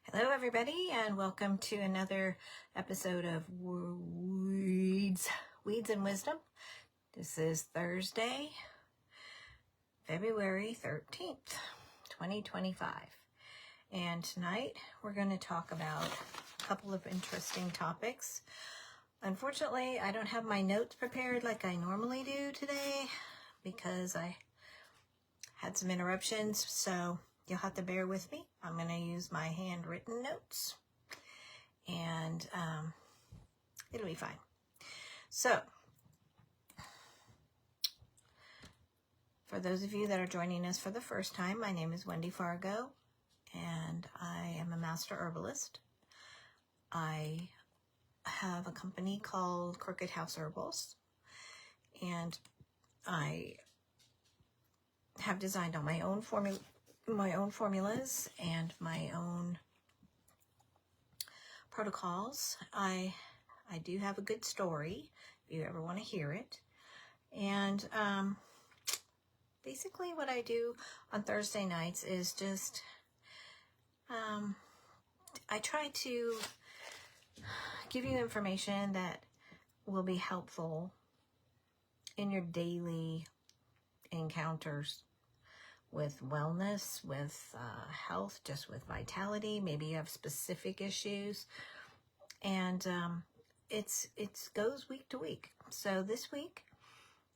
Hello, everybody, and welcome to another episode of Weeds and Wisdom. This is Thursday, February 13th, 2025. And tonight we're going to talk about a couple of interesting topics. Unfortunately, I don't have my notes prepared like I normally do today because I had some interruptions, so you'll have to bear with me. I'm going to use my handwritten notes, and it'll be fine. So, for those of you that are joining us for the first time, my name is Wendy Fargo, and I am a master herbalist. I have a company called Crooked House Herbals, and I have designed all my own formulas and my own protocols. I do have a good story if you ever want to hear it. And basically what I do on Thursday nights is just I try to give you information that will be helpful in your daily encounters with wellness, with health, just with vitality. Maybe you have specific issues, and it goes week to week. So this week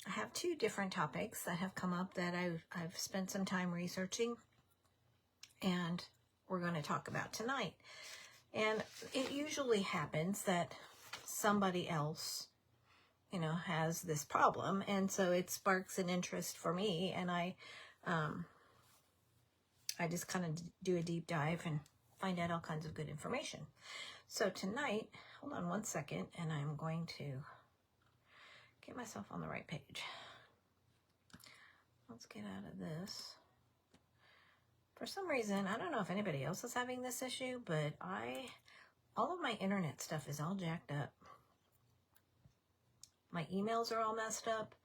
I have two different topics that have come up that I've spent some time researching, and we're going to talk about tonight. And it usually happens that somebody else, has this problem, and so it sparks an interest for me, and I just kind of do a deep dive and find out all kinds of good information. So tonight, hold on one second, and I'm going to get myself on the right page. Let's get out of this. For some reason, I don't know if anybody else is having this issue, but all of my internet stuff is all jacked up. My emails are all messed up.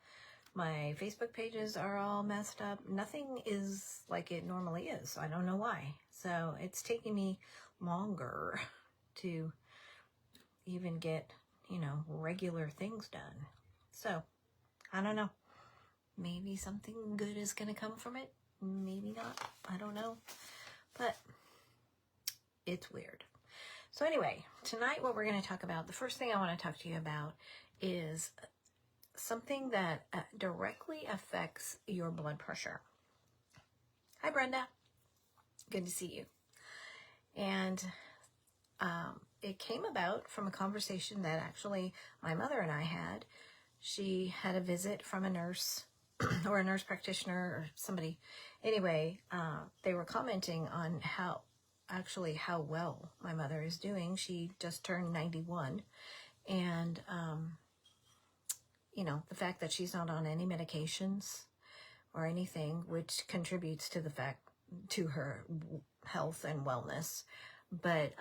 My Facebook pages are all messed up. Nothing is like it normally is. I don't know why. So it's taking me longer to even get, regular things done. So I don't know. Maybe something good is going to come from it. Maybe not. I don't know. But it's weird. So anyway, tonight what we're going to talk about, the first thing I want to talk to you about is something that directly affects your blood pressure. Hi, Brenda. Good to see you. And it came about from a conversation that actually my mother and I had. She had a visit from a nurse or a nurse practitioner or somebody. Anyway, they were commenting on how well my mother is doing. She just turned 91. And the fact that she's not on any medications or anything, which contributes to her health and wellness. But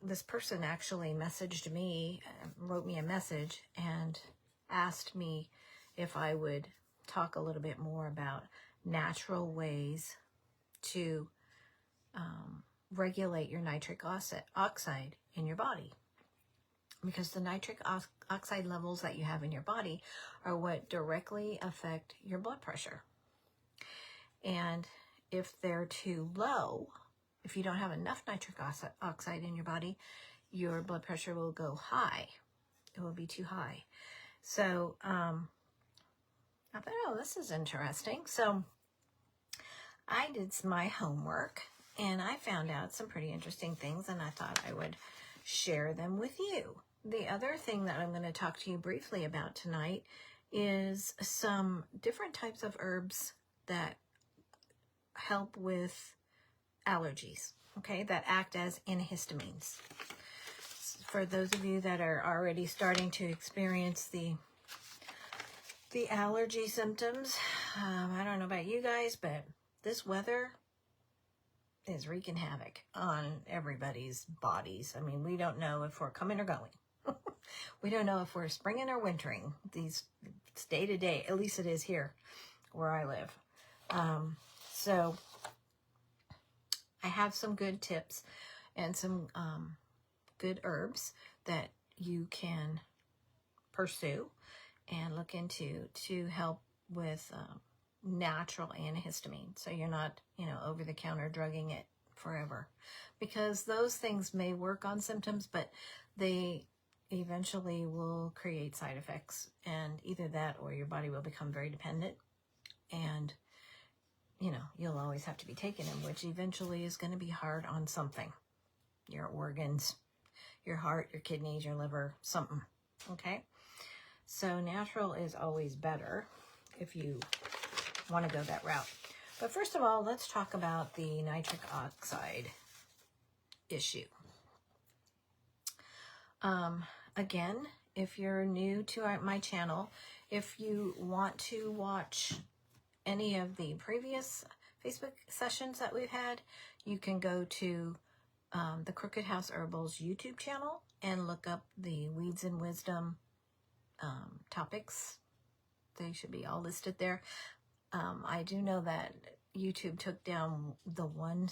this person actually messaged me, wrote me a message, and asked me if I would talk a little bit more about natural ways to regulate your nitric oxide in your body, because the nitric oxide levels that you have in your body are what directly affect your blood pressure. And if they're too low, if you don't have enough nitric oxide in your body, your blood pressure will go high. It will be too high. So I thought, this is interesting. So I did my homework, and I found out some pretty interesting things, and I thought I would share them with you. The other thing that I'm going to talk to you briefly about tonight is some different types of herbs that help with allergies, okay, that act as antihistamines. For those of you that are already starting to experience the allergy symptoms, I don't know about you guys, but this weather is wreaking havoc on everybody's bodies. I mean, we don't know if we're coming or going. We don't know if we're springing or wintering. It's day to day, at least it is here where I live. So I have some good tips and some good herbs that you can pursue and look into to help with natural antihistamine. So you're not, over the counter drugging it forever, because those things may work on symptoms, but they eventually will create side effects, and either that or your body will become very dependent, and you'll always have to be taking them, which eventually is going to be hard on something. Your organs, your heart, your kidneys, your liver, something. Okay? So natural is always better if you want to go that route. But first of all, let's talk about the nitric oxide issue. Again, if you're new to my channel, if you want to watch any of the previous Facebook sessions that we've had, you can go to the Crooked House Herbals YouTube channel and look up the Weeds and Wisdom topics. They should be all listed there. I do know that YouTube took down the one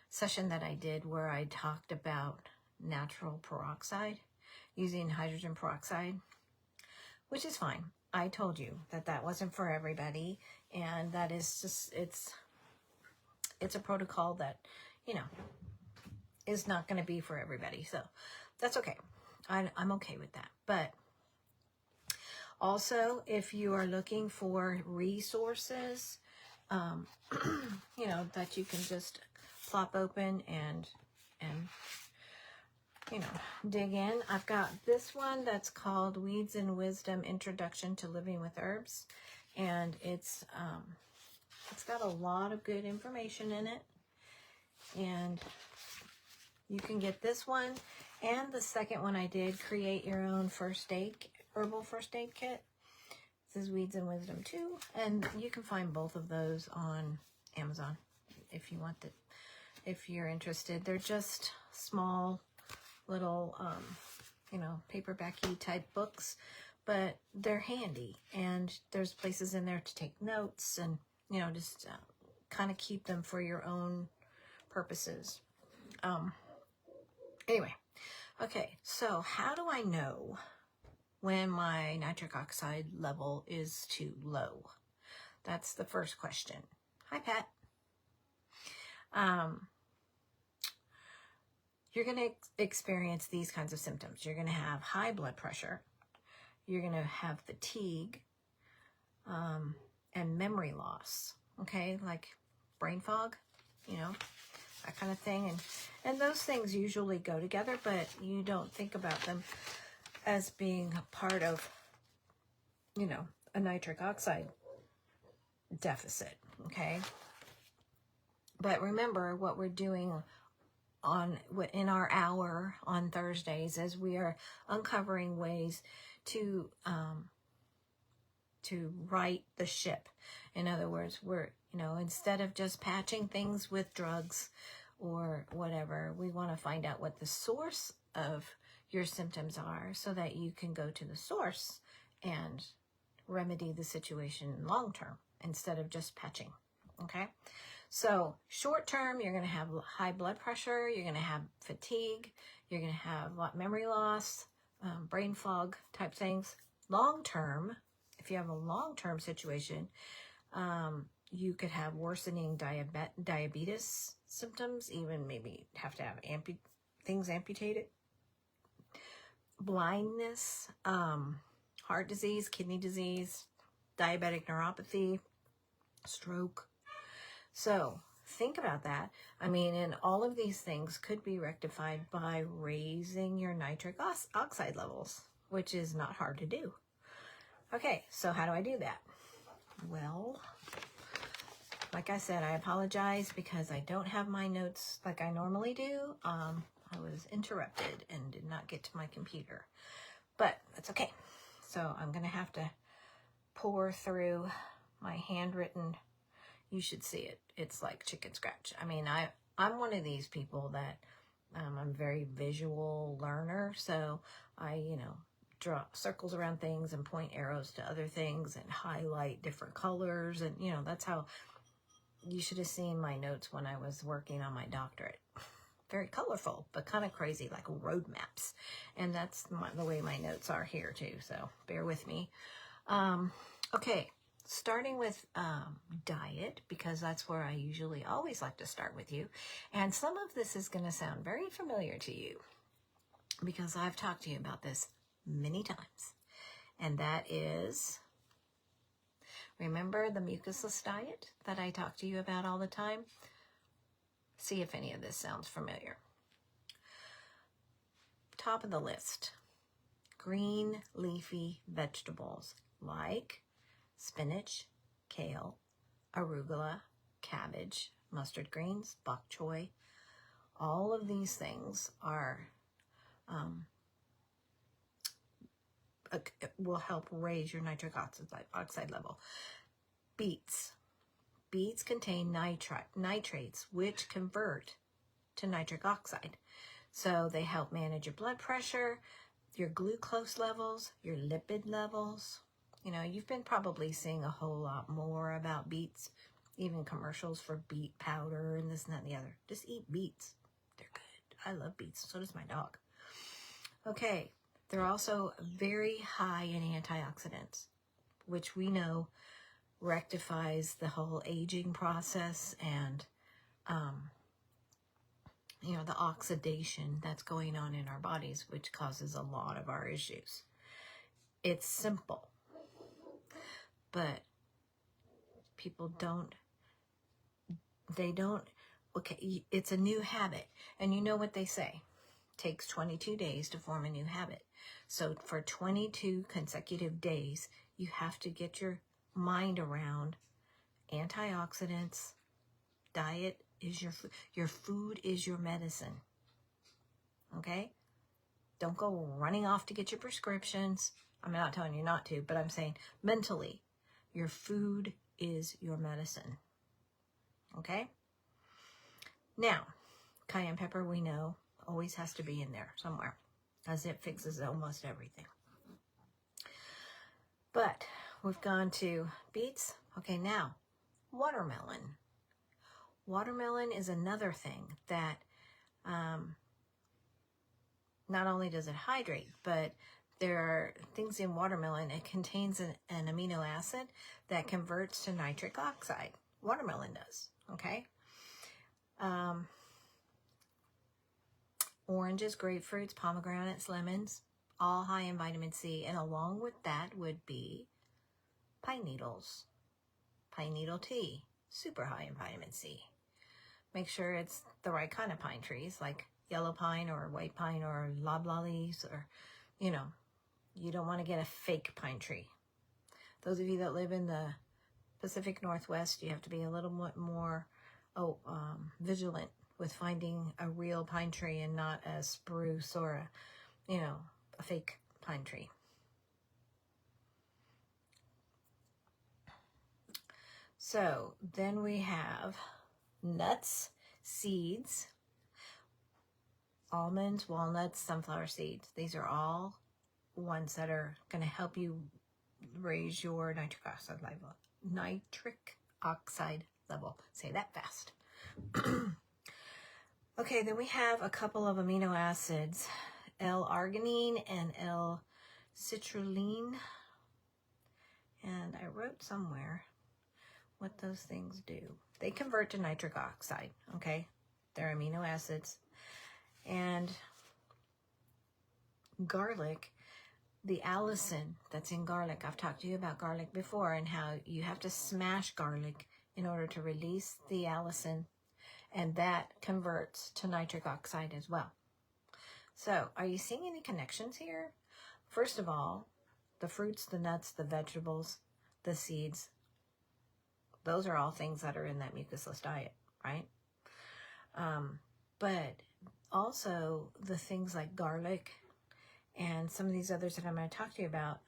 session that I did where I talked about natural peroxide, using hydrogen peroxide, which is fine. I told you that that wasn't for everybody, and that is just, it's a protocol that, is not going to be for everybody. So that's okay. I'm okay with that. But also, if you are looking for resources, that you can just plop open and dig in. I've got this one that's called Weeds and Wisdom Introduction to Living with Herbs, and it's got a lot of good information in it, and you can get this one and the second one I did, Create Your Own Herbal First Aid Kit. This is Weeds and Wisdom 2, and you can find both of those on Amazon if you want it, if you're interested. They're just small little, paperbacky type books, but they're handy, and there's places in there to take notes and, just kind of keep them for your own purposes. Anyway, okay, so how do I know when my nitric oxide level is too low? That's the first question. Hi, Pat. You're going to experience these kinds of symptoms. You're going to have high blood pressure. You're going to have fatigue, and memory loss, okay? Like brain fog, that kind of thing. And those things usually go together, but you don't think about them as being part of, a nitric oxide deficit, okay? But remember what we're doing in our hour on Thursdays is we are uncovering ways to right the ship. In other words, we're, instead of just patching things with drugs or whatever, we want to find out what the source of your symptoms are so that you can go to the source and remedy the situation long term instead of just patching, okay? So short term, you're going to have high blood pressure, you're going to have fatigue, you're going to have memory loss, brain fog type things. Long term, if you have a long-term situation, you could have worsening diabetes symptoms, even maybe have to have things amputated, blindness, heart disease, kidney disease, diabetic neuropathy, stroke. So think about that. And all of these things could be rectified by raising your nitric oxide levels, which is not hard to do. Okay, so how do I do that? Well, like I said, I apologize because I don't have my notes like I normally do. I was interrupted and did not get to my computer, but that's okay. So I'm going to have to pour through my handwritten. You should see it. It's like chicken scratch. I'm one of these people that I'm a very visual learner. So I, draw circles around things and point arrows to other things and highlight different colors. And, that's how you should have seen my notes when I was working on my doctorate. Very colorful, but kind of crazy, like road maps. And that's the way my notes are here too, so bear with me. Okay, starting with diet, because that's where I usually always like to start with you. And some of this is going to sound very familiar to you, because I've talked to you about this many times. And that is, remember the mucusless diet that I talk to you about all the time? See if any of this sounds familiar. Top of the list, green leafy vegetables like spinach, kale, arugula, cabbage, mustard greens, bok choy. All of these things are will help raise your nitric oxide level. Beets. Beets contain nitrates, which convert to nitric oxide. So they help manage your blood pressure, your glucose levels, your lipid levels. You know, you've been probably seeing a whole lot more about beets, even commercials for beet powder and this and that and the other. Just eat beets. They're good. I love beets. So does my dog. Okay. They're also very high in antioxidants, which we know rectifies the whole aging process and, you know, the oxidation that's going on in our bodies, which causes a lot of our issues. It's simple, but people okay, it's a new habit. And you know what they say, it takes 22 days to form a new habit. So for 22 consecutive days, you have to get your mind around antioxidants. Diet is your food is your medicine. Okay? Don't go running off to get your prescriptions. I'm not telling you not to, but I'm saying mentally, your food is your medicine. Okay? Now, cayenne pepper, we know, always has to be in there somewhere, as it fixes almost everything. But we've gone to beets. Okay, now, watermelon. Watermelon is another thing that not only does it hydrate, but there are things in watermelon. It contains an amino acid that converts to nitric oxide. Watermelon does, okay? Oranges, grapefruits, pomegranates, lemons, all high in vitamin C. And along with that would be pine needles. Pine needle tea, super high in vitamin C. Make sure it's the right kind of pine trees, like yellow pine or white pine or loblollies, or, you know, you don't want to get a fake pine tree. Those of you that live in the Pacific Northwest, you have to be a little more vigilant with finding a real pine tree and not a spruce or a fake pine tree. So then we have nuts, seeds, almonds, walnuts, sunflower seeds. These are all ones that are going to help you raise your nitric oxide level. Nitric oxide level. Say that fast. Okay, then we have a couple of amino acids, L-arginine and L-citrulline. And I wrote somewhere what those things do. They convert to nitric oxide, okay? They're amino acids. And garlic, the allicin that's in garlic, I've talked to you about garlic before and how you have to smash garlic in order to release the allicin, and that converts to nitric oxide as well. So, are you seeing any connections here? First of all, the fruits, the nuts, the vegetables, the seeds, those are all things that are in that mucusless diet, right? But also the things like garlic and some of these others that I'm going to talk to you about,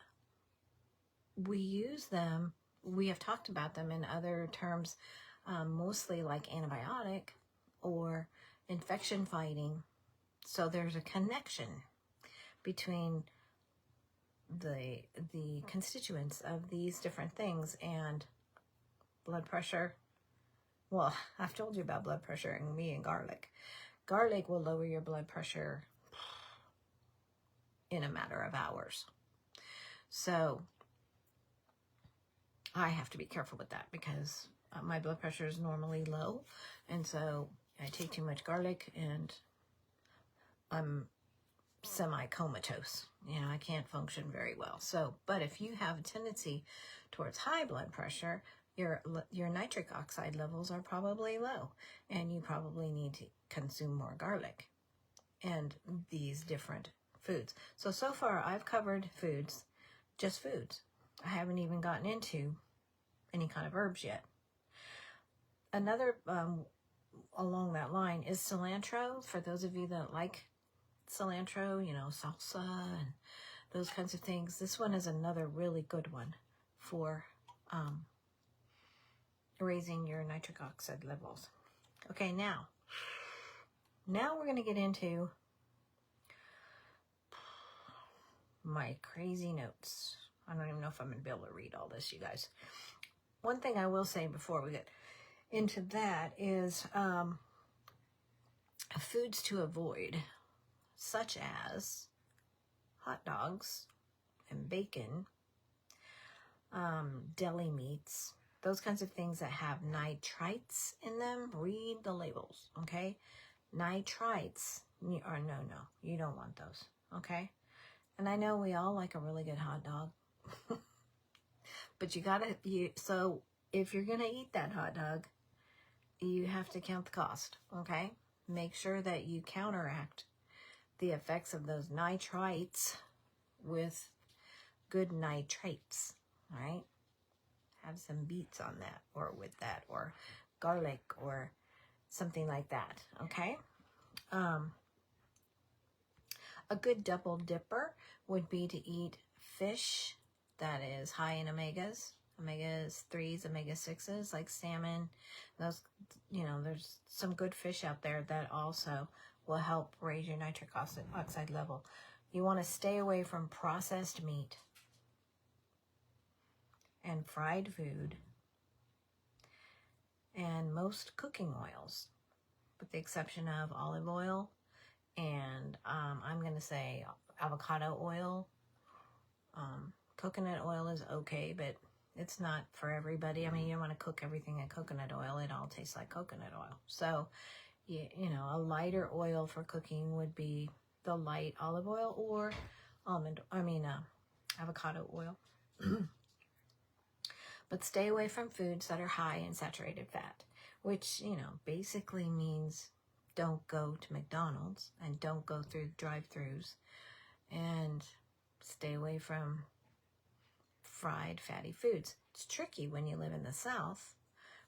we use them, we have talked about them in other terms, mostly like antibiotic or infection fighting. So there's a connection between the constituents of these different things and blood pressure, well, I've told you about blood pressure and me and garlic. Garlic will lower your blood pressure in a matter of hours. So I have to be careful with that because my blood pressure is normally low. And so I take too much garlic and I'm semi-comatose. You know, I can't function very well. So, but if you have a tendency towards high blood pressure, your nitric oxide levels are probably low, and you probably need to consume more garlic and these different foods. So far I've covered foods, just foods. I haven't even gotten into any kind of herbs yet. Another along that line is cilantro. For those of you that like cilantro, you know, salsa and those kinds of things, this one is another really good one for raising your nitric oxide levels. Okay, now we're going to get into my crazy notes. I don't even know if I'm going to be able to read all this, you guys. One thing I will say before we get into that is foods to avoid, such as hot dogs and bacon, deli meats, those kinds of things that have nitrites in them. Read the labels, okay? Nitrites, no, you don't want those, okay? And I know we all like a really good hot dog, but so if you're gonna eat that hot dog, you have to count the cost, okay? Make sure that you counteract the effects of those nitrites with good nitrates, all right? Have some beets on that, or with that, or garlic, or something like that, okay? A good double dipper would be to eat fish that is high in omegas, omega-3s, omega-6s, like salmon. Those, you know, there's some good fish out there that also will help raise your nitric oxide level. You want to stay away from processed meat and fried food and most cooking oils, with the exception of olive oil and I'm going to say avocado oil. Coconut oil is okay, but it's not for everybody. I mean, you don't want to cook everything in coconut oil. It all tastes like coconut oil. So, you know, a lighter oil for cooking would be the light olive oil or avocado oil. But stay away from foods that are high in saturated fat, which, you know, basically means don't go to McDonald's and don't go through drive-thrus, and stay away from fried fatty foods. It's tricky when you live in the South,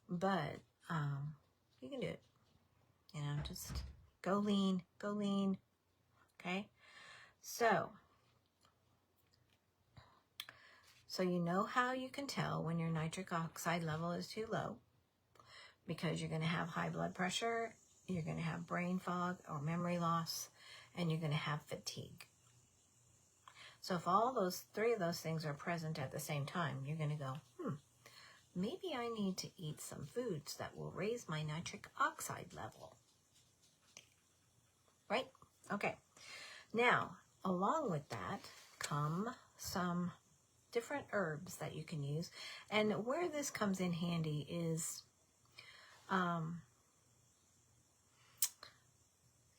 but you can do it. You know, just go lean, okay? So you know how you can tell when your nitric oxide level is too low, because you're going to have high blood pressure, you're going to have brain fog or memory loss, and you're going to have fatigue. So if all those three of those things are present at the same time, you're going to go, maybe I need to eat some foods that will raise my nitric oxide level. Right? Okay. Now, along with that come some different herbs that you can use. And where this comes in handy is,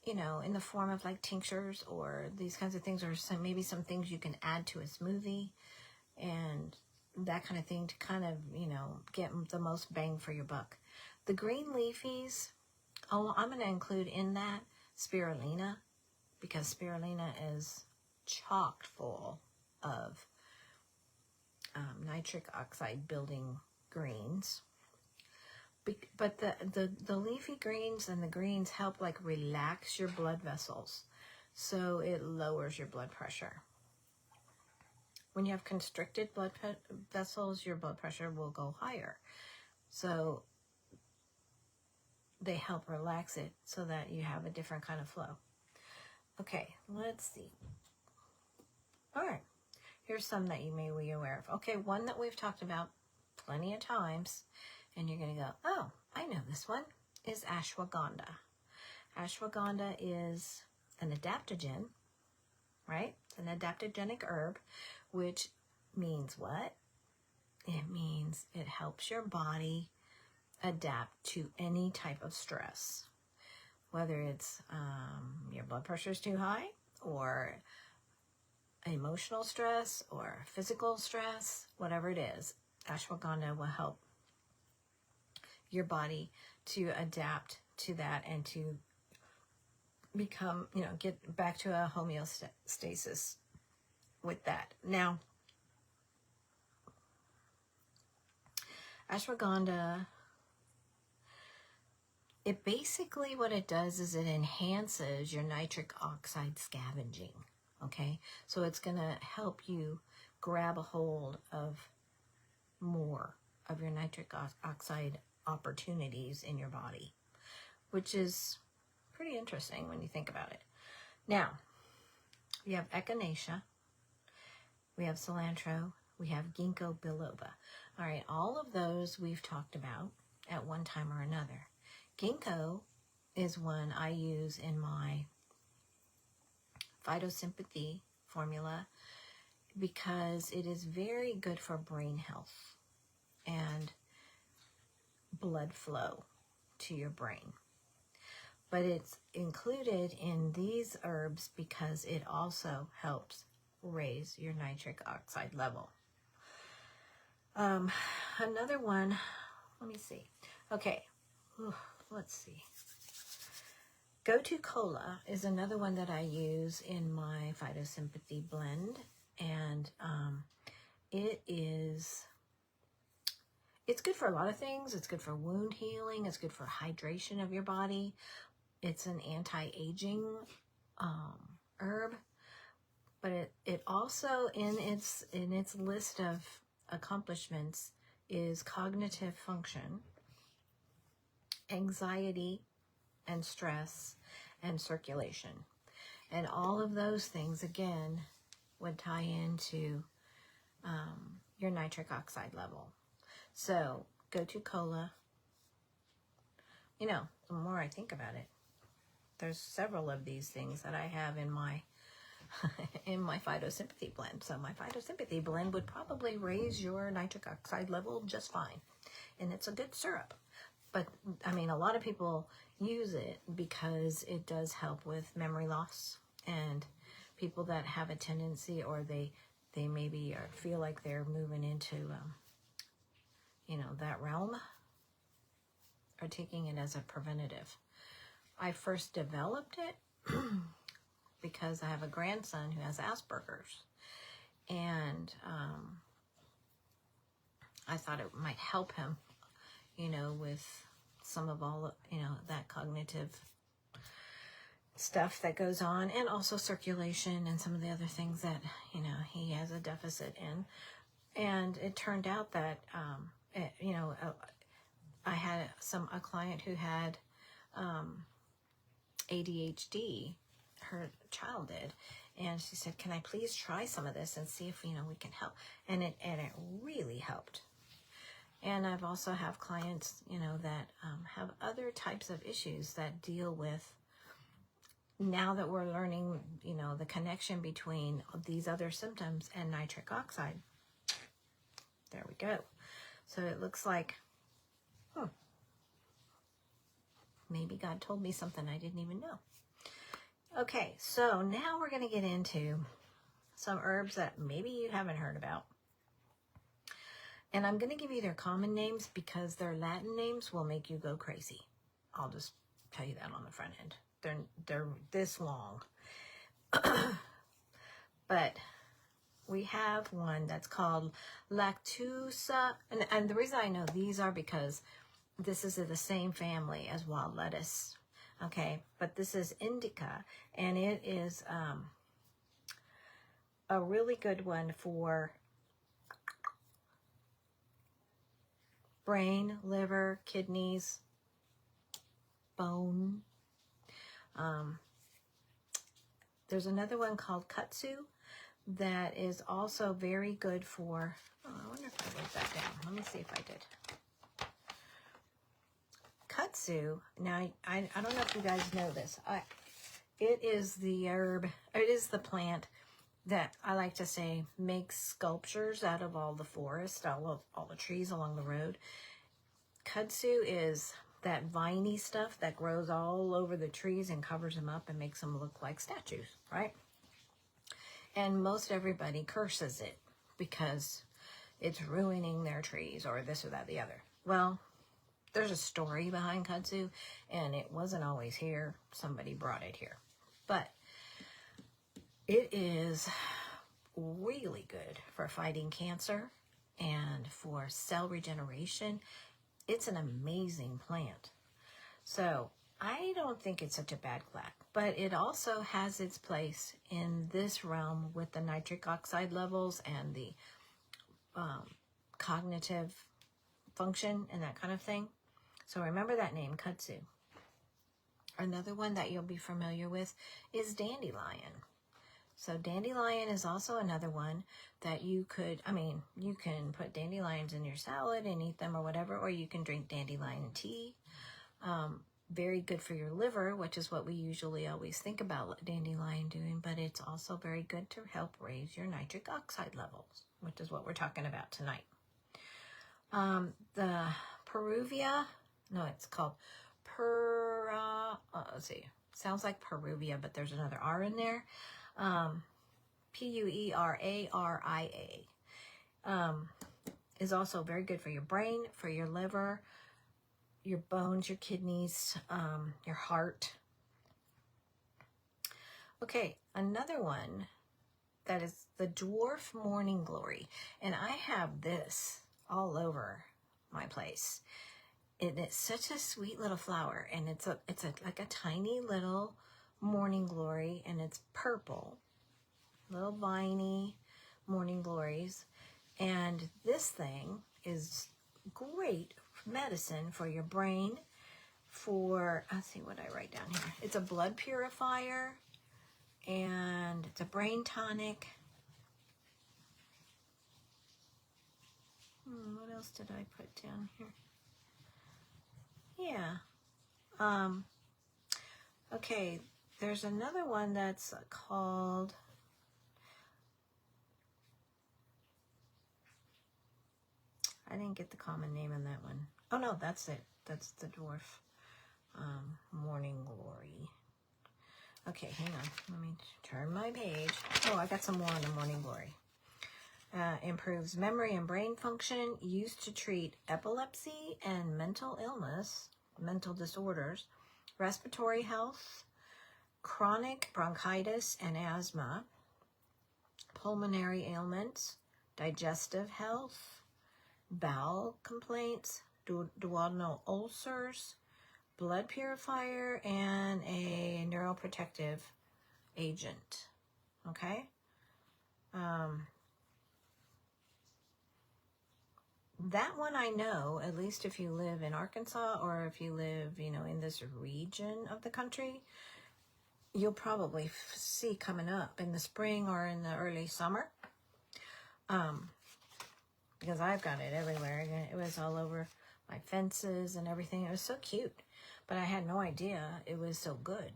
you know, in the form of like tinctures or these kinds of things, or maybe some things you can add to a smoothie and that kind of thing to kind of, you know, get the most bang for your buck. The green leafies, I'm going to include in that spirulina, because spirulina is chock full of nitric oxide building greens. But the leafy greens and the greens help like relax your blood vessels, so it lowers your blood pressure. When you have constricted blood vessels, your blood pressure will go higher. So they help relax it so that you have a different kind of flow. Okay, let's see. All right, here's some that you may be aware of. Okay, one that we've talked about plenty of times And you're going to go, oh, I know this one is ashwagandha. Ashwagandha is an adaptogen, right? It's an adaptogenic herb, which means what? It means it helps your body adapt to any type of stress, whether it's your blood pressure is too high, or emotional stress, or physical stress, whatever it is. Ashwagandha will help your body to adapt to that and to become, get back to a homeostasis with that. Now, ashwagandha, it basically, what it does is it enhances your nitric oxide scavenging, okay? So it's going to help you grab a hold of more of your nitric oxide opportunities in your body, which is pretty interesting when you think about it. Now, we have echinacea, we have cilantro, we have ginkgo biloba. All right, all of those we've talked about at one time or another. Ginkgo is one I use in my phytosympathy formula because it is very good for brain health and blood flow to your brain. But it's included in these herbs because it also helps raise your nitric oxide level. Another one, let me see. Okay, let's see. Go-to cola is another one that I use in my phytosympathy blend, and it's good for a lot of things. It's good for wound healing. It's good for hydration of your body. It's an anti-aging herb, but it also in its list of accomplishments is cognitive function, anxiety and stress, and circulation. And all of those things, again, would tie into your nitric oxide level. So, go-to cola. The more I think about it, there's several of these things that I have in my in my phytosympathy blend. So my phytosympathy blend would probably raise your nitric oxide level just fine. And it's a good syrup. But, a lot of people use it because it does help with memory loss, and people that have a tendency, or they maybe feel like they're moving into, that realm, are taking it as a preventative. I first developed it because I have a grandson who has Asperger's, and I thought it might help him, with some of all, that cognitive stuff that goes on, and also circulation and some of the other things that, he has a deficit in. And it turned out that, I had a client who had ADHD, her child did, and she said, can I please try some of this and see if, we can help? And it really helped. And I've also have clients, that have other types of issues that deal with, now that we're learning, the connection between these other symptoms and nitric oxide. There we go. So it looks like, maybe God told me something I didn't even know. Okay, so now we're going to get into some herbs that maybe you haven't heard about. And I'm going to give you their common names because their Latin names will make you go crazy. I'll just tell you that on the front end. They're this long. But we have one that's called Lactusa. And the reason I know these are because this is in the same family as wild lettuce. Okay, but this is indica, and it is a really good one for brain, liver, kidneys, bone. There's another one called kudzu that is also very good for, I wonder if I wrote that down. Let me see if I did. kudzu. Now, I don't know if you guys know this. It is the herb, it is the plant that I like to say makes sculptures out of all the forest, all the trees along the road. Kudzu is that viney stuff that grows all over the trees and covers them up and makes them look like statues, right? And most everybody curses it because it's ruining their trees or this or that, the other. Well, there's a story behind kudzu, and it wasn't always here. Somebody brought it here. But it is really good for fighting cancer and for cell regeneration. It's an amazing plant. So I don't think it's such a bad plant, but it also has its place in this realm with the nitric oxide levels and the cognitive function and that kind of thing. So remember that name, kudzu. Another one that you'll be familiar with is dandelion. So dandelion is also another one that you could, you can put dandelions in your salad and eat them or whatever, or you can drink dandelion tea. Very good for your liver, which is what we usually always think about dandelion doing, but it's also very good to help raise your nitric oxide levels, which is what we're talking about tonight. The Peruvia, no, it's called let's see, sounds like Peruvia, but there's another R in there. Pueraria, is also very good for your brain, for your liver, your bones, your kidneys, your heart. Okay, another one that is the dwarf morning glory, and I have this all over my place. It's such a sweet little flower, and it's like a tiny little morning glory, and it's purple, little viney morning glories. And this thing is great medicine for your brain, for, let's see what I write down here. It's a blood purifier, and it's a brain tonic. What else did I put down here? Yeah. Okay, there's another one that's called, I didn't get the common name on that one. Oh no, that's it. That's the dwarf morning glory. Okay, hang on. Let me turn my page. Oh, I got some more on the morning glory. Improves memory and brain function, used to treat epilepsy and mental illness, mental disorders, respiratory health, chronic bronchitis and asthma, pulmonary ailments, digestive health, bowel complaints, duodenal ulcers, blood purifier, and a neuroprotective agent. Okay? That one I know, at least if you live in Arkansas or if you live, in this region of the country, you'll probably see coming up in the spring or in the early summer. Because I've got it everywhere. It was all over my fences and everything. It was so cute, but I had no idea it was so good.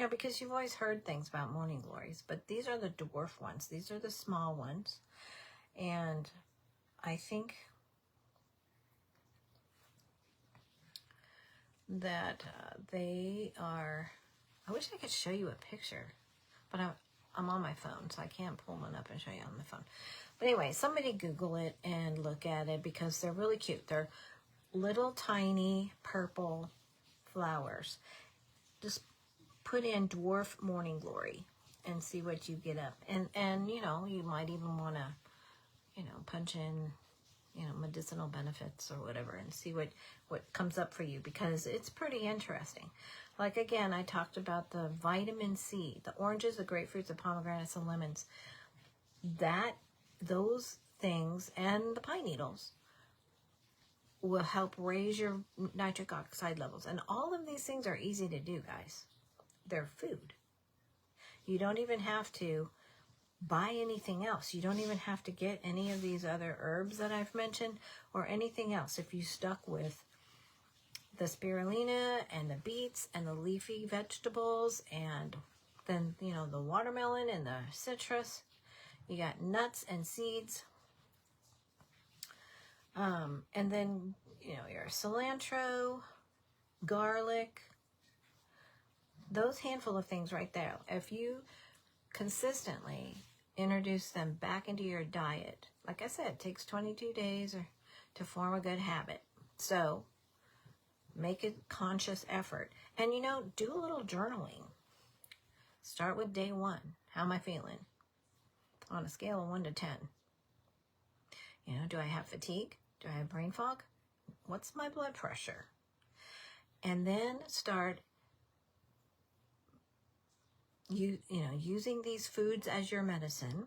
Because you've always heard things about morning glories, but these are the dwarf ones. These are the small ones. And I think that they are, I wish I could show you a picture, but I'm on my phone, so I can't pull one up and show you on the phone. But anyway, somebody Google it and look at it because they're really cute. They're little tiny purple flowers. Just put in dwarf morning glory and see what you get up. And you might even want to, punch in, medicinal benefits or whatever and see what comes up for you, because it's pretty interesting. Like, again, I talked about the vitamin C, the oranges, the grapefruits, the pomegranates, and lemons. Those things and the pine needles will help raise your nitric oxide levels. And all of these things are easy to do, guys. They're food. You don't even have to buy anything else. You don't even have to get any of these other herbs that I've mentioned or anything else. If you stuck with the spirulina and the beets and the leafy vegetables and then, you know, the watermelon and the citrus, you got nuts and seeds. And then, you know, your cilantro, garlic, those handful of things right there. If you consistently introduce them back into your diet, like I said, it takes 22 days to form a good habit. So make a conscious effort. And, you know, do a little journaling. Start with day 1. How am I feeling? On a scale of 1 to 10. You know, do I have fatigue? Do I have brain fog? What's my blood pressure? And then start using these foods as your medicine,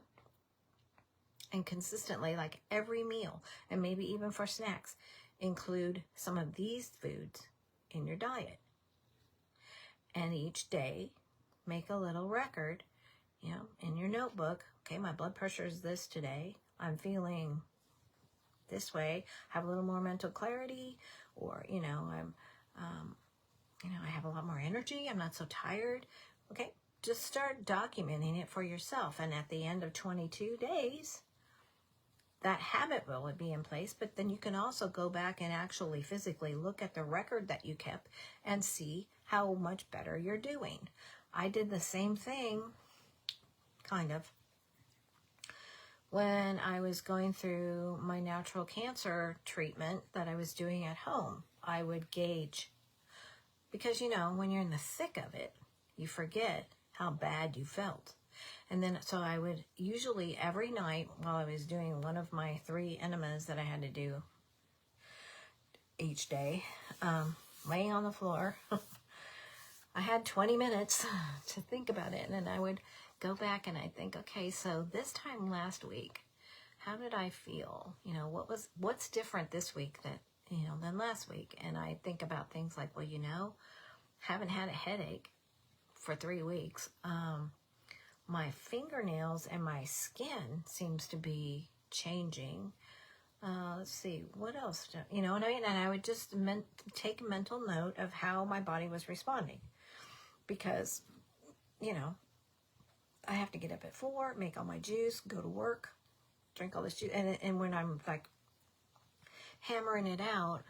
and consistently, like every meal, and maybe even for snacks, include some of these foods in your diet. And each day, make a little record, you know, in your notebook. Okay, my blood pressure is this today. I'm feeling this way. Have a little more mental clarity, or, you know, I have a lot more energy. I'm not so tired. Okay, just start documenting it for yourself. And at the end of 22 days, that habit will be in place. But then you can also go back and actually physically look at the record that you kept and see how much better you're doing. I did the same thing, kind of, when I was going through my natural cancer treatment that I was doing at home. I would gauge, because, you know, when you're in the thick of it, you forget how bad you felt. And then, so I would usually every night while I was doing one of my 3 enemas that I had to do each day, laying on the floor, I had 20 minutes to think about it. And then I would go back and I'd think, okay, so this time last week, how did I feel? You know, what's different this week than last week? And I think about things like, well, you know, haven't had a headache for 3 weeks. My fingernails and my skin seems to be changing. Let's see, what else? And I would just take a mental note of how my body was responding. Because, you know, I have to get up at 4, make all my juice, go to work, drink all this juice. And when I'm like hammering it out,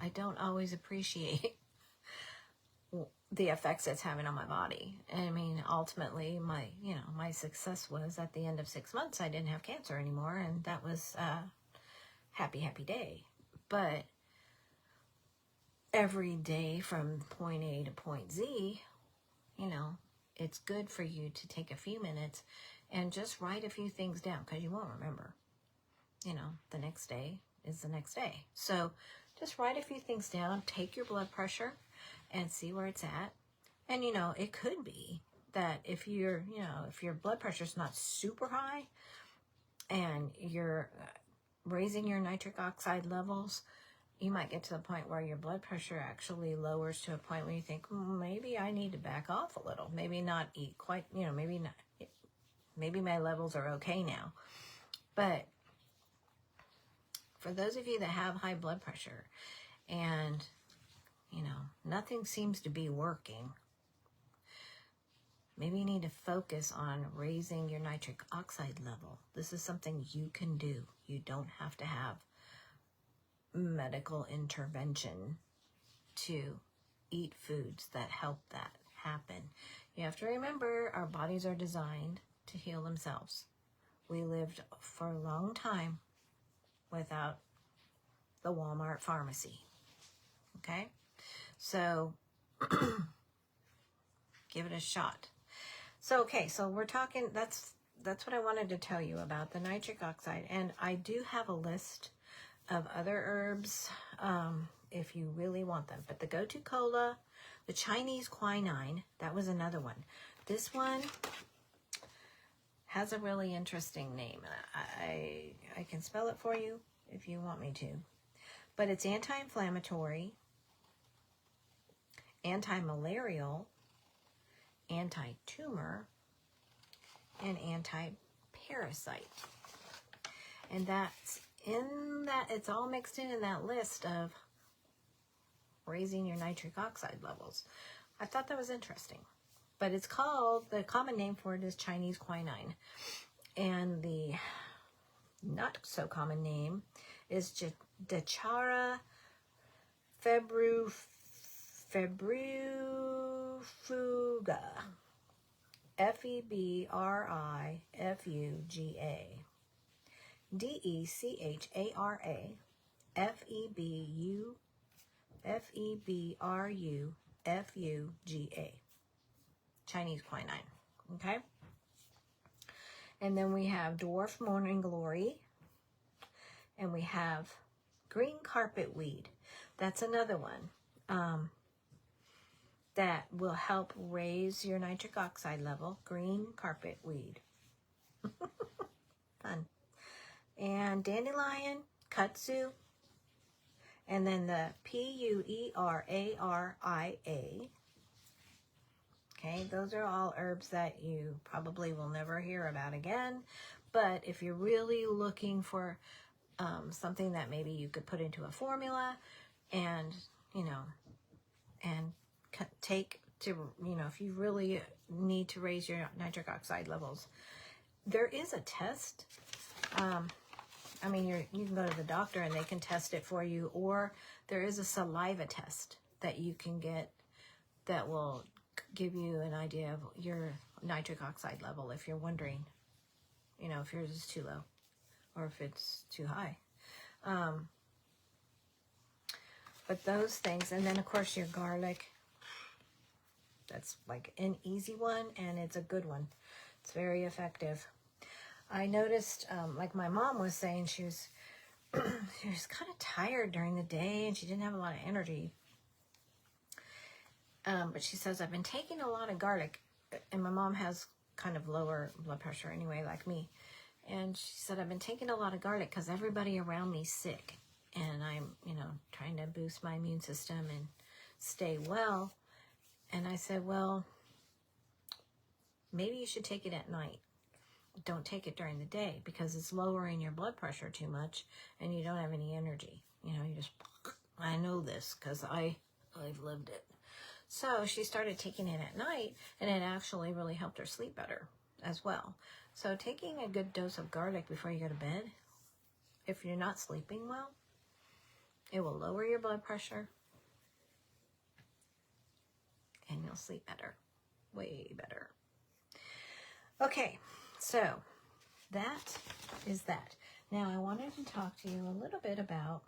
I don't always appreciate the effects it's having on my body. And I mean, ultimately, my success was at the end of 6 months, I didn't have cancer anymore. And that was a happy, happy day. But every day from point A to point Z, you know, it's good for you to take a few minutes and just write a few things down, because you won't remember. You know, the next day is the next day. So just write a few things down, take your blood pressure and see where it's at. And, you know, it could be that if your blood pressure is not super high and you're raising your nitric oxide levels, you might get to the point where your blood pressure actually lowers to a point where you think, maybe I need to back off a little. Maybe not eat quite, maybe my levels are okay now. But for those of you that have high blood pressure and, you know, nothing seems to be working, maybe you need to focus on raising your nitric oxide level. This is something you can do. You don't have to have medical intervention to eat foods that help that happen. You have to remember, our bodies are designed to heal themselves. We lived for a long time without the Walmart pharmacy. Okay? So give it a shot. So, okay, so we're talking, that's what I wanted to tell you about the nitric oxide. And I do have a list of other herbs if you really want them. But the gotu kola, the Chinese quinine, that was another one. This one has a really interesting name. I can spell it for you if you want me to. But it's anti-inflammatory, anti-malarial, anti-tumor, and anti-pain. parasite. And that's in that, it's all mixed in that list of raising your nitric oxide levels. I thought that was interesting. But it's called, the common name for it is Chinese quinine. And the not so common name is Dechara februfuga. Febrifuga. Dechara Febrifuga. Chinese quinine. Okay? And then we have dwarf morning glory. And we have green carpet weed. That's another one that will help raise your nitric oxide level. Green carpet weed. Fun. And dandelion, kudzu, and then the Pueraria. Okay, those are all herbs that you probably will never hear about again. But if you're really looking for something that maybe you could put into a formula and, you know, and take to, you know, if you really need to raise your nitric oxide levels, there is a test. I mean, you can go to the doctor and they can test it for you, or there is a saliva test that you can get that will give you an idea of your nitric oxide level if you're wondering, you know, if yours is too low or if it's too high. But those things, and then of course your garlic, that's like an easy one and it's a good one. It's very effective. I noticed, like my mom was saying, she was kind of tired during the day and she didn't have a lot of energy. But she says, I've been taking a lot of garlic, and my mom has kind of lower blood pressure anyway, like me. And she said, I've been taking a lot of garlic because everybody around me's sick. And I'm, you know, trying to boost my immune system and stay well. And I said, well, maybe you should take it at night. Don't take it during the day because it's lowering your blood pressure too much and you don't have any energy. You know, you just, I know this because I've lived it. So she started taking it at night and it actually really helped her sleep better as well. So taking a good dose of garlic before you go to bed, if you're not sleeping well, it will lower your blood pressure and you'll sleep better, way better. Okay, so that is that. Now I wanted to talk to you a little bit about,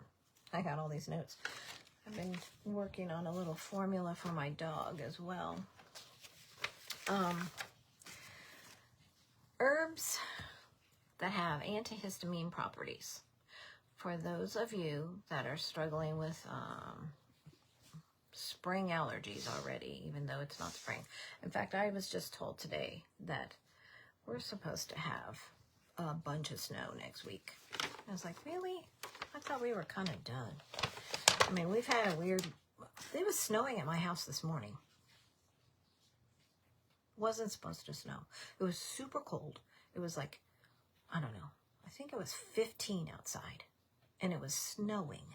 I got all these notes. I've been working on a little formula for my dog as well. Herbs that have antihistamine properties. For those of you that are struggling with spring allergies already, even though it's not spring. In fact, I was just told today that we're supposed to have a bunch of snow next week. I was like, really? I thought we were kind of done. I mean, we've had a weird, it was snowing at my house this morning. Wasn't supposed to snow. It was super cold. It was like, I don't know, I think it was 15 outside and it was snowing.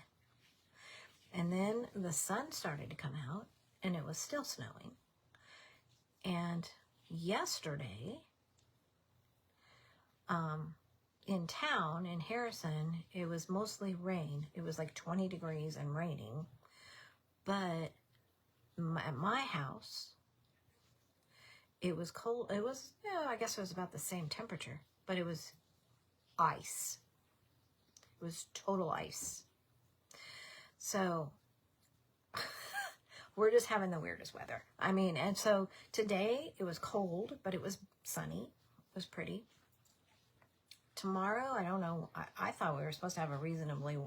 And then the sun started to come out and it was still snowing. And yesterday, in town, in Harrison, it was mostly rain. It was like 20 degrees and raining. But at my house, it was cold. It was, I guess it was about the same temperature, but it was ice. It was total ice. So we're just having the weirdest weather. I mean, and so today it was cold, but it was sunny. It was pretty. Tomorrow, I don't know. I thought we were supposed to have a reasonably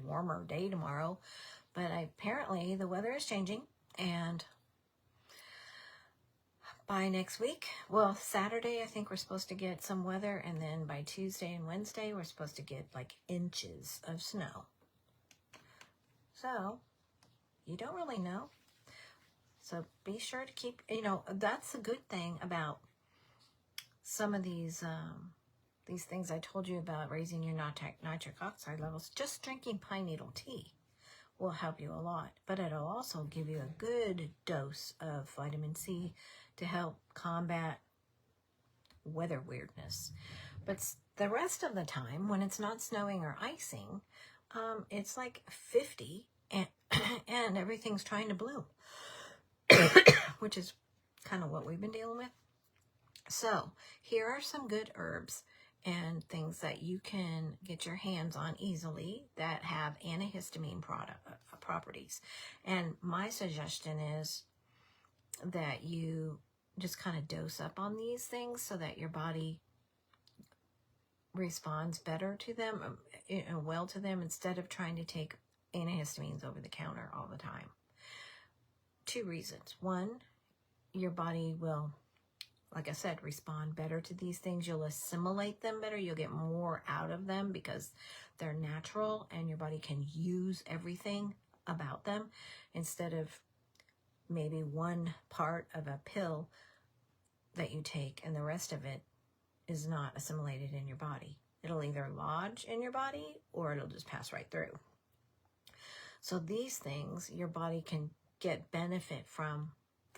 warmer day tomorrow, but apparently the weather is changing, and by next week, well, Saturday, I think we're supposed to get some weather, and then by Tuesday and Wednesday, we're supposed to get like inches of snow. So, you don't really know. So be sure to keep, that's a good thing about some of these these things I told you about raising your nitric oxide levels, just drinking pine needle tea will help you a lot. But it'll also give you a good dose of vitamin C to help combat weather weirdness. But the rest of the time, when it's not snowing or icing, it's like 50 and, and everything's trying to bloom, which is kind of what we've been dealing with. So here are some good herbs and things that you can get your hands on easily that have antihistamine properties. And my suggestion is that you just kind of dose up on these things so that your body responds better to them, well to them, instead of trying to take antihistamines over the counter all the time. 2 reasons. 1, your body will, like I said, respond better to these things. You'll assimilate them better. You'll get more out of them because they're natural and your body can use everything about them instead of maybe one part of a pill that you take and the rest of it is not assimilated in your body. It'll either lodge in your body or it'll just pass right through. So these things, your body can get benefit from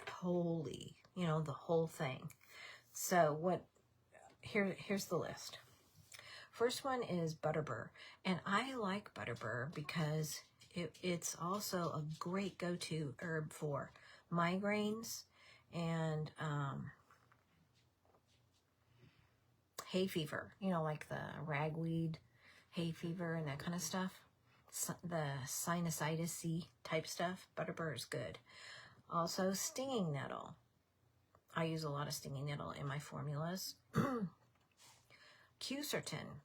wholly, the whole thing. So here's the list. First one is butterbur. And I like butterbur because it's also a great go-to herb for migraines and hay fever, like the ragweed hay fever and that kind of stuff. The sinusitis-y type stuff. Butterbur is good. Also, stinging nettle. I use a lot of stinging nettle in my formulas. Quercetin.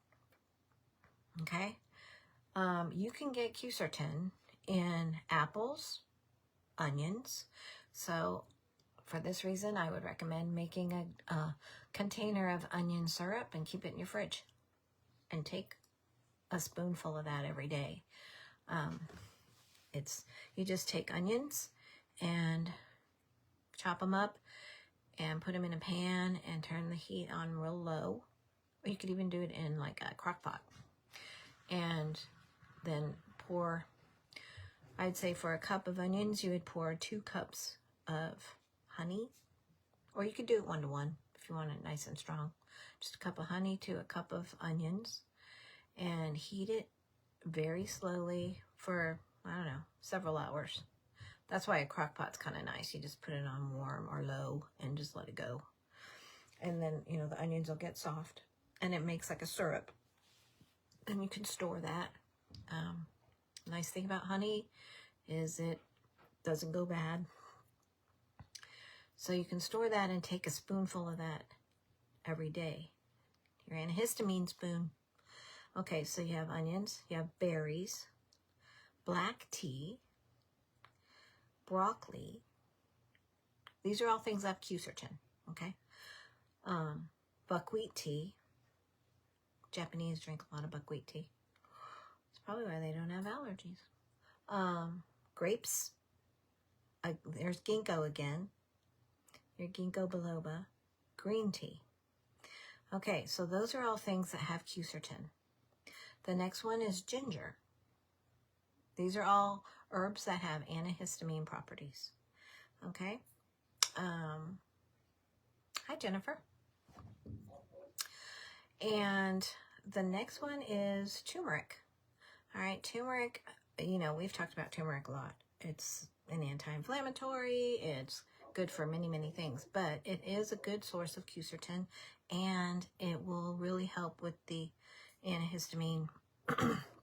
Okay? You can get quercetin in apples, onions. So, for this reason, I would recommend making a container of onion syrup and keep it in your fridge. And take a spoonful of that every day. You just take onions and chop them up and put them in a pan and turn the heat on real low. Or you could even do it in like a crock pot. And then pour, I'd say for a cup of onions, you would pour 2 cups of honey. Or you could do it 1-to-1 if you want it nice and strong. Just a cup of honey to a cup of onions. And heat it very slowly for, several hours. That's why a crock pot's kind of nice. You just put it on warm or low and just let it go. And then, the onions will get soft. And it makes like a syrup. And you can store that. Nice thing about honey is it doesn't go bad. So you can store that and take a spoonful of that every day. Your antihistamine spoon. Okay, so you have onions, you have berries, black tea, broccoli. These are all things that have quercetin, okay? Buckwheat tea. Japanese drink a lot of buckwheat tea. It's probably why they don't have allergies. Grapes. There's ginkgo again. Your ginkgo biloba. Green tea. Okay, so those are all things that have quercetin. The next one is ginger. These are all herbs that have antihistamine properties. Okay. Hi, Jennifer. And the next one is turmeric. All right, turmeric, we've talked about turmeric a lot. It's an anti-inflammatory. It's good for many, many things. But it is a good source of quercetin, and it will really help with the antihistamine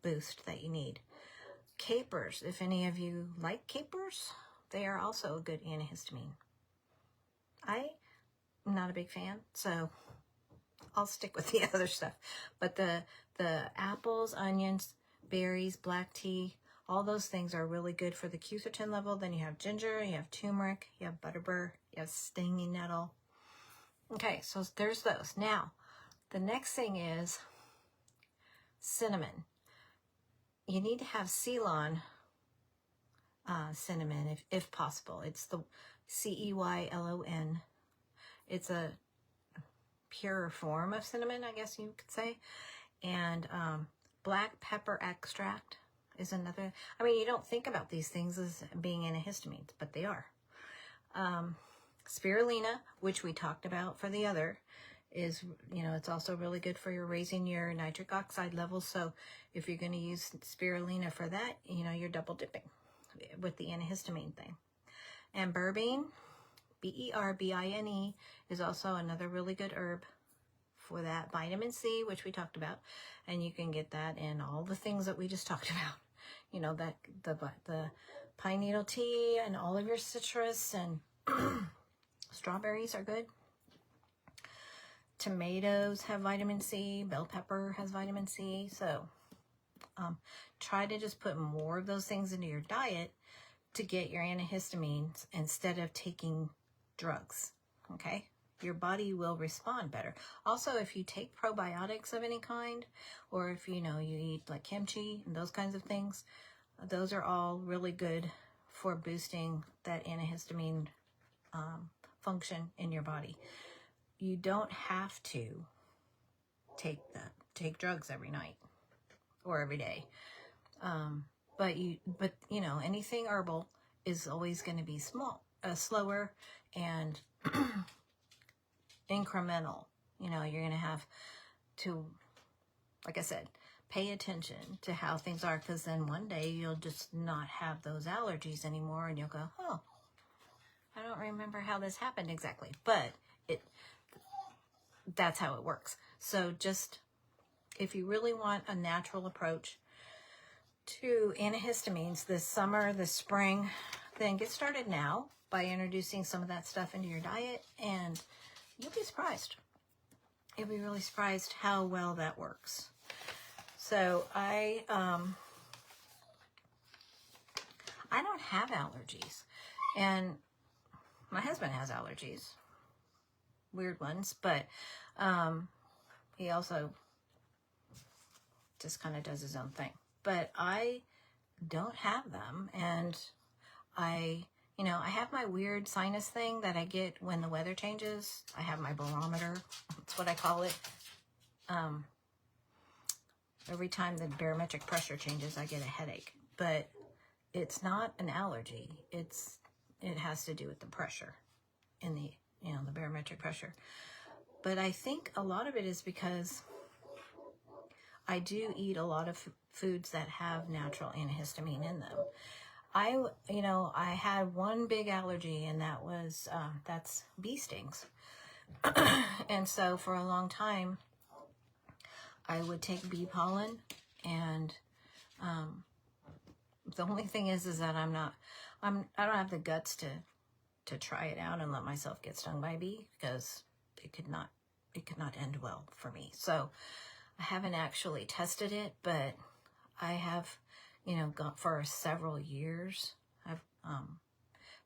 boost that you need. Capers, if any of you like capers, they are also a good antihistamine. I'm not a big fan, so I'll stick with the other stuff. But the apples, onions, berries, black tea, all those things are really good for the quercetin level. Then you have ginger, you have turmeric, you have butterbur, you have stinging nettle. Okay, so there's those. Now, the next thing is cinnamon. You need to have Ceylon cinnamon if possible. It's the Ceylon. It's a pure form of cinnamon, I guess you could say. And black pepper extract is another. I mean, you don't think about these things as being antihistamines, but they are. Spirulina, which we talked about for the other, is, it's also really good for raising your nitric oxide levels. So if you're going to use spirulina for that, you're double dipping with the antihistamine thing. And berbine, berbine, is also another really good herb for that. Vitamin C, which we talked about, and you can get that in all the things that we just talked about. That the pine needle tea and all of your citrus, and strawberries are good. Tomatoes have vitamin C. Bell pepper has vitamin C. So try to just put more of those things into your diet to get your antihistamines instead of taking drugs. Okay? Your body will respond better. Also, if you take probiotics of any kind, or if you eat like kimchi and those kinds of things, those are all really good for boosting that antihistamine function in your body. You don't have to take drugs every night or every day. But anything herbal is always going to be slower and incremental. You're going to have to, like I said, pay attention to how things are, because then one day you'll just not have those allergies anymore, and you'll go, oh, I don't remember how this happened exactly, but that's how it works. So just, if you really want a natural approach to antihistamines this summer, this spring, then get started now by introducing some of that stuff into your diet, and you'll be surprised. You'll be really surprised how well that works. So I don't have allergies, and my husband has allergies, weird ones, but he also just kind of does his own thing. But I don't have them, and I have my weird sinus thing that I get when the weather changes. I have my barometer. That's what I call it. Every time the barometric pressure changes, I get a headache. But it's not an allergy. It has to do with the pressure in the barometric pressure. But I think a lot of it is because I do eat a lot of foods that have natural antihistamine in them. I had one big allergy, and that's bee stings. And so for a long time, I would take bee pollen, and the only thing is that I don't have the guts to try it out and let myself get stung by a bee, because it could not end well for me. So I haven't actually tested it, but I have, got for several years, I've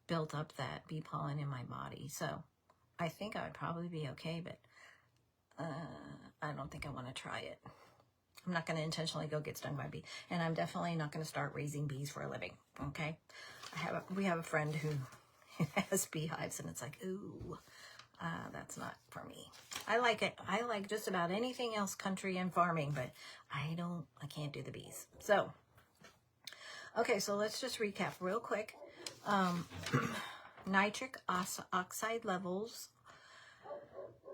built up that bee pollen in my body. So I think I would probably be okay, but I don't think I want to try it. I'm not going to intentionally go get stung by a bee, and I'm definitely not going to start raising bees for a living. Okay, we have a friend who has beehives, and it's like, ooh, that's not for me. I like it. I like just about anything else, country and farming, but I can't do the bees. So, okay, so let's just recap real quick. Nitric oxide levels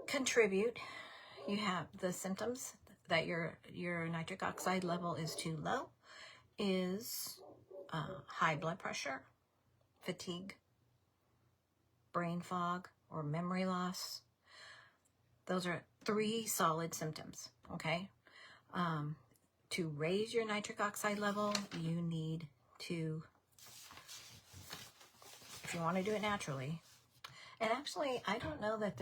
contribute. You have the symptoms that your nitric oxide level is too low, is high blood pressure, fatigue, brain fog, or memory loss. Those are 3 solid symptoms, okay? To raise your nitric oxide level, you need to, if you want to do it naturally, and actually, I don't know that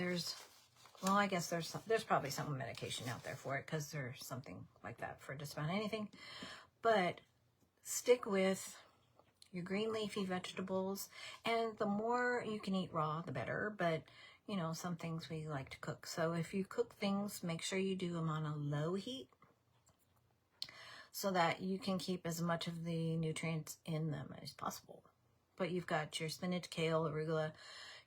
I guess there's probably some medication out there for it, because there's something like that for just about anything. But stick with your green leafy vegetables, and the more you can eat raw, the better. But some things we like to cook. So if you cook things, make sure you do them on a low heat, so that you can keep as much of the nutrients in them as possible. But you've got your spinach, kale, arugula,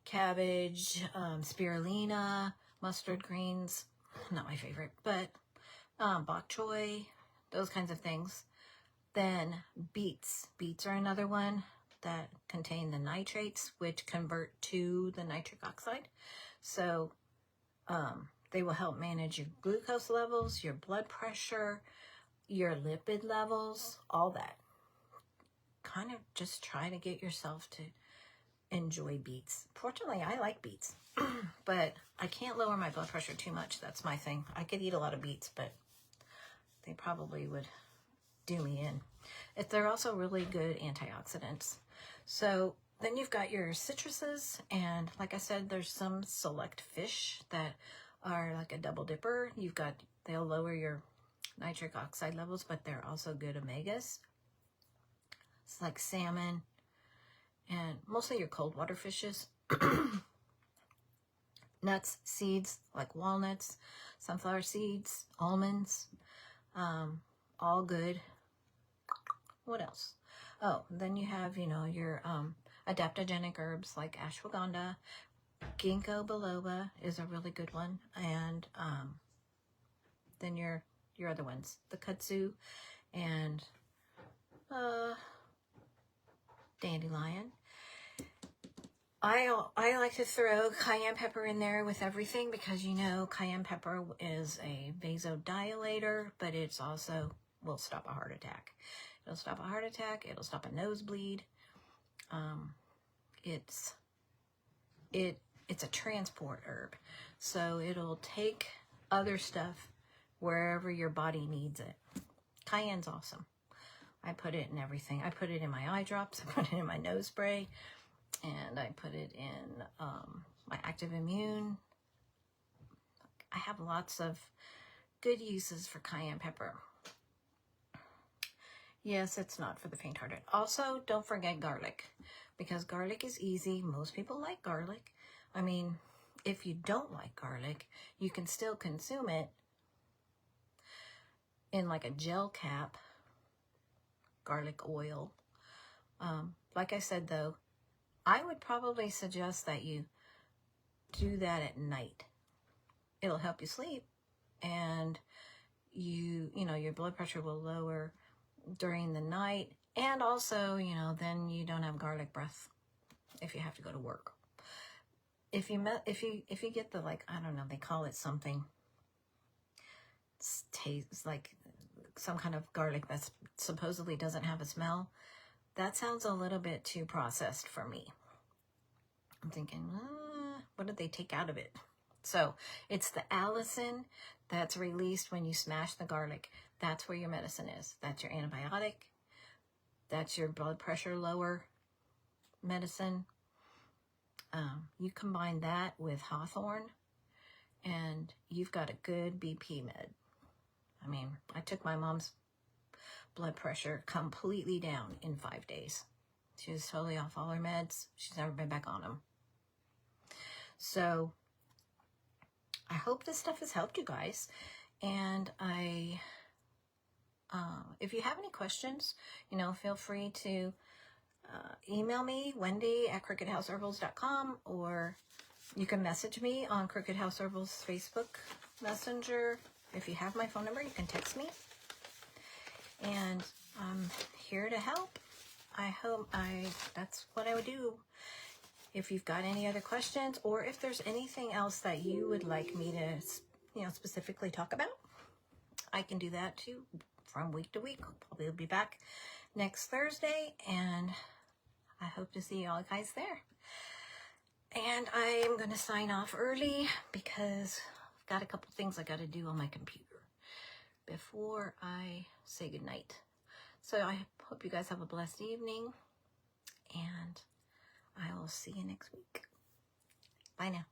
cabbage, spirulina, mustard greens, not my favorite, but bok choy, those kinds of things. Then beets. Beets are another one that contain the nitrates, which convert to the nitric oxide. So they will help manage your glucose levels, your blood pressure, your lipid levels, all that. Kind of just try to get yourself to enjoy beets. Fortunately, I like beets, but I can't lower my blood pressure too much. That's my thing. I could eat a lot of beets, but they probably would do me in. They're also really good antioxidants. So then you've got your citruses, and like I said, there's some select fish that are like a double dipper. They'll lower your nitric oxide levels, but they're also good omegas. It's like salmon and mostly your cold water fishes. Nuts, seeds like walnuts, sunflower seeds, almonds, all good. What else? Oh, then you have, your adaptogenic herbs like ashwagandha. Ginkgo biloba is a really good one. And then your other ones, the kudzu and dandelion. I like to throw cayenne pepper in there with everything because cayenne pepper is a vasodilator, but it's also will stop a heart attack. It'll stop a heart attack. It'll stop a nosebleed. It's a transport herb, so it'll take other stuff wherever your body needs it. Cayenne's awesome. I put it in everything. I put it in my eye drops. I put it in my nose spray. And I put it in my Active Immune. I have lots of good uses for cayenne pepper. Yes, it's not for the faint-hearted. Also, don't forget garlic, because garlic is easy. Most people like garlic. I mean, if you don't like garlic, you can still consume it in like a gel cap, garlic oil. Like I said, though, I would probably suggest that you do that at night. It'll help you sleep, and your blood pressure will lower during the night, and also, then you don't have garlic breath if you have to go to work. If you get the, like, I don't know, they call it something, tastes like some kind of garlic that supposedly doesn't have a smell, that sounds a little bit too processed for me. I'm thinking, what did they take out of it? So it's the allicin that's released when you smash the garlic. That's where your medicine is. That's your antibiotic. That's your blood pressure lower medicine. You combine that with hawthorn, and you've got a good BP med. I mean, I took my mom's blood pressure completely down in 5 days. She was totally off all her meds. She's never been back on them. So I hope this stuff has helped you guys. And if you have any questions, feel free to email me, wendy@crookedhouseherbals.com, or you can message me on Crooked House Herbals Facebook Messenger. If you have my phone number, you can text me. And I'm here to help. I hope that's what I would do. If you've got any other questions, or if there's anything else that you would like me to, specifically talk about, I can do that too from week to week. Probably will be back next Thursday, and I hope to see y'all guys there. And I am going to sign off early because I've got a couple things I got to do on my computer before I say goodnight. So I hope you guys have a blessed evening, and I will see you next week. Bye now.